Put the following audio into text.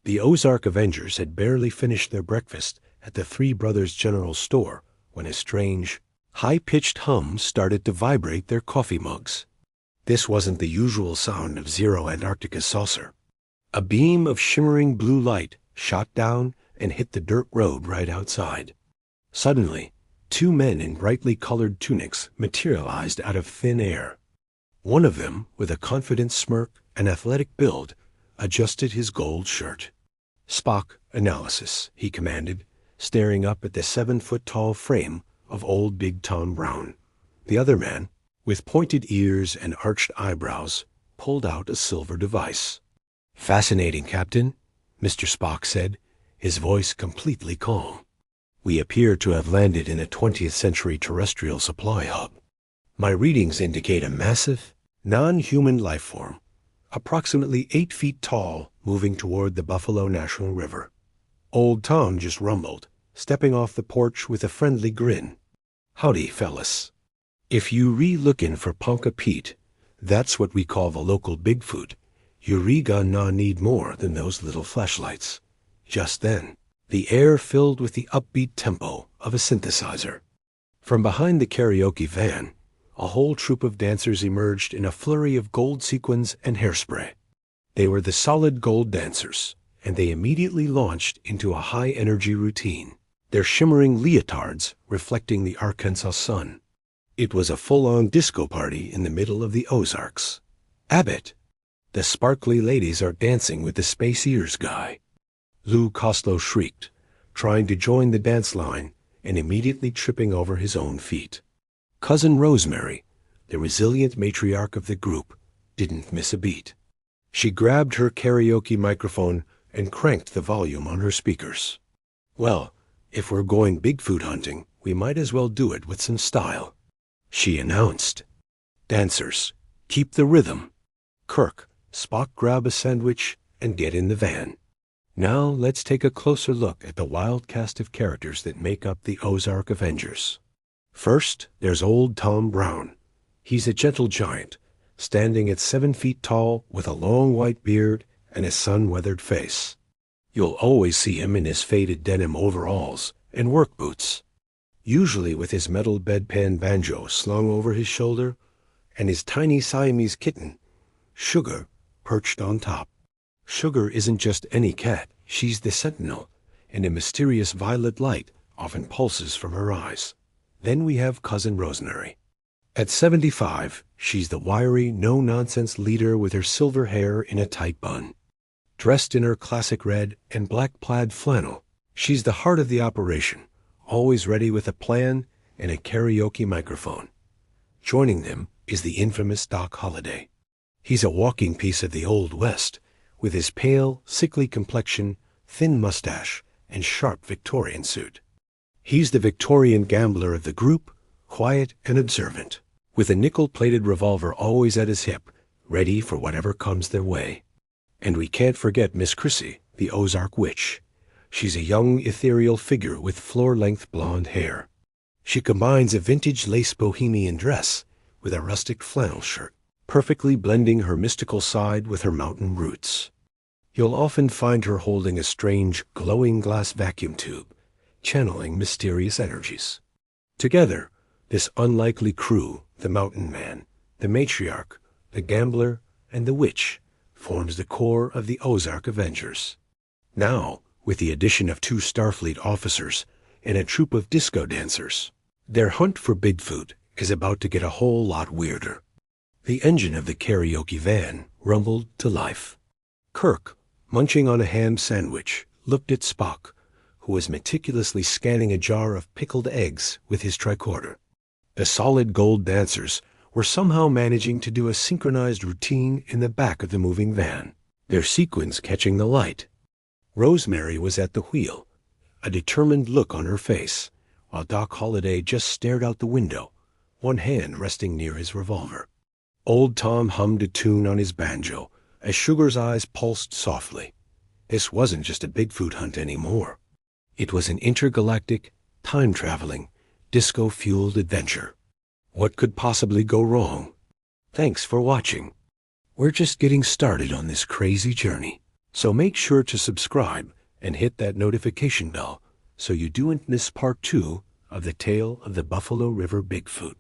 The Ozark Avengers had barely finished their breakfast at the Three Brothers General Store when a strange, high-pitched hum started to vibrate their coffee mugs. This wasn't the usual sound of Zero Antarctica's saucer. A beam of shimmering blue light shot down and hit the dirt road right outside. Suddenly, two men in brightly colored tunics materialized out of thin air. One of them, with a confident smirk and athletic build, adjusted his gold shirt. "Spock, analysis," he commanded, staring up at the 7-foot-tall frame of old Big Tom Brown. The other man, with pointed ears and arched eyebrows, pulled out a silver device. "Fascinating, Captain," Mr. Spock said, his voice completely calm. "We appear to have landed in a 20th century terrestrial supply hub. My readings indicate a massive, non-human life form, approximately 8 feet tall, moving toward the Buffalo National River." Old Tom just rumbled, stepping off the porch with a friendly grin. "Howdy, fellas. If you re-lookin' for Ponca Pete, that's what we call the local Bigfoot. You re-gonna need more than those little flashlights." Just then, the air filled with the upbeat tempo of a synthesizer. From behind the karaoke van, a whole troop of dancers emerged in a flurry of gold sequins and hairspray. They were the Solid Gold Dancers, and they immediately launched into a high-energy routine, their shimmering leotards reflecting the Arkansas sun. It was a full-on disco party in the middle of the Ozarks. "Abbott, the sparkly ladies are dancing with the Space Ears guy," Lou Costello shrieked, trying to join the dance line and immediately tripping over his own feet. Cousin Rosemary, the resilient matriarch of the group, didn't miss a beat. She grabbed her karaoke microphone and cranked the volume on her speakers. "Well, if we're going Bigfoot hunting, we might as well do it with some style," she announced. "Dancers, keep the rhythm. Kirk, Spock, grab a sandwich and get in the van. Now let's take a closer look at the wild cast of characters that make up the Ozark Avengers. First, there's old Tom Brown. He's a gentle giant, standing at 7 feet tall with a long white beard and a sun-weathered face. You'll always see him in his faded denim overalls and work boots, usually with his metal bedpan banjo slung over his shoulder and his tiny Siamese kitten, Sugar, perched on top. Sugar isn't just any cat, she's the sentinel, and a mysterious violet light often pulses from her eyes. Then we have Cousin Rosemary. At 75, she's the wiry, no-nonsense leader with her silver hair in a tight bun. Dressed in her classic red and black plaid flannel, she's the heart of the operation, always ready with a plan and a karaoke microphone. Joining them is the infamous Doc Holliday. He's a walking piece of the Old West, with his pale, sickly complexion, thin mustache, and sharp Victorian suit. He's the Victorian gambler of the group, quiet and observant, with a nickel-plated revolver always at his hip, ready for whatever comes their way. And we can't forget Miss Chrissy, the Ozark Witch. She's a young, ethereal figure with floor-length blonde hair. She combines a vintage lace bohemian dress with a rustic flannel shirt, perfectly blending her mystical side with her mountain roots. You'll often find her holding a strange, glowing glass vacuum tube, channeling mysterious energies. Together, this unlikely crew, the Mountain Man, the Matriarch, the Gambler, and the Witch, forms the core of the Ozark Avengers. Now, with the addition of 2 Starfleet officers and a troupe of disco dancers, their hunt for Bigfoot is about to get a whole lot weirder. The engine of the karaoke van rumbled to life. Kirk, munching on a ham sandwich, looked at Spock, who was meticulously scanning a jar of pickled eggs with his tricorder. The Solid Gold Dancers were somehow managing to do a synchronized routine in the back of the moving van, their sequins catching the light. Rosemary was at the wheel, a determined look on her face, while Doc Holliday just stared out the window, one hand resting near his revolver. Old Tom hummed a tune on his banjo as Sugar's eyes pulsed softly. This wasn't just a Bigfoot hunt anymore. It was an intergalactic, time-traveling, disco-fueled adventure. What could possibly go wrong? Thanks for watching. We're just getting started on this crazy journey. So make sure to subscribe and hit that notification bell so you don't miss part 2 of the tale of the Buffalo River Bigfoot.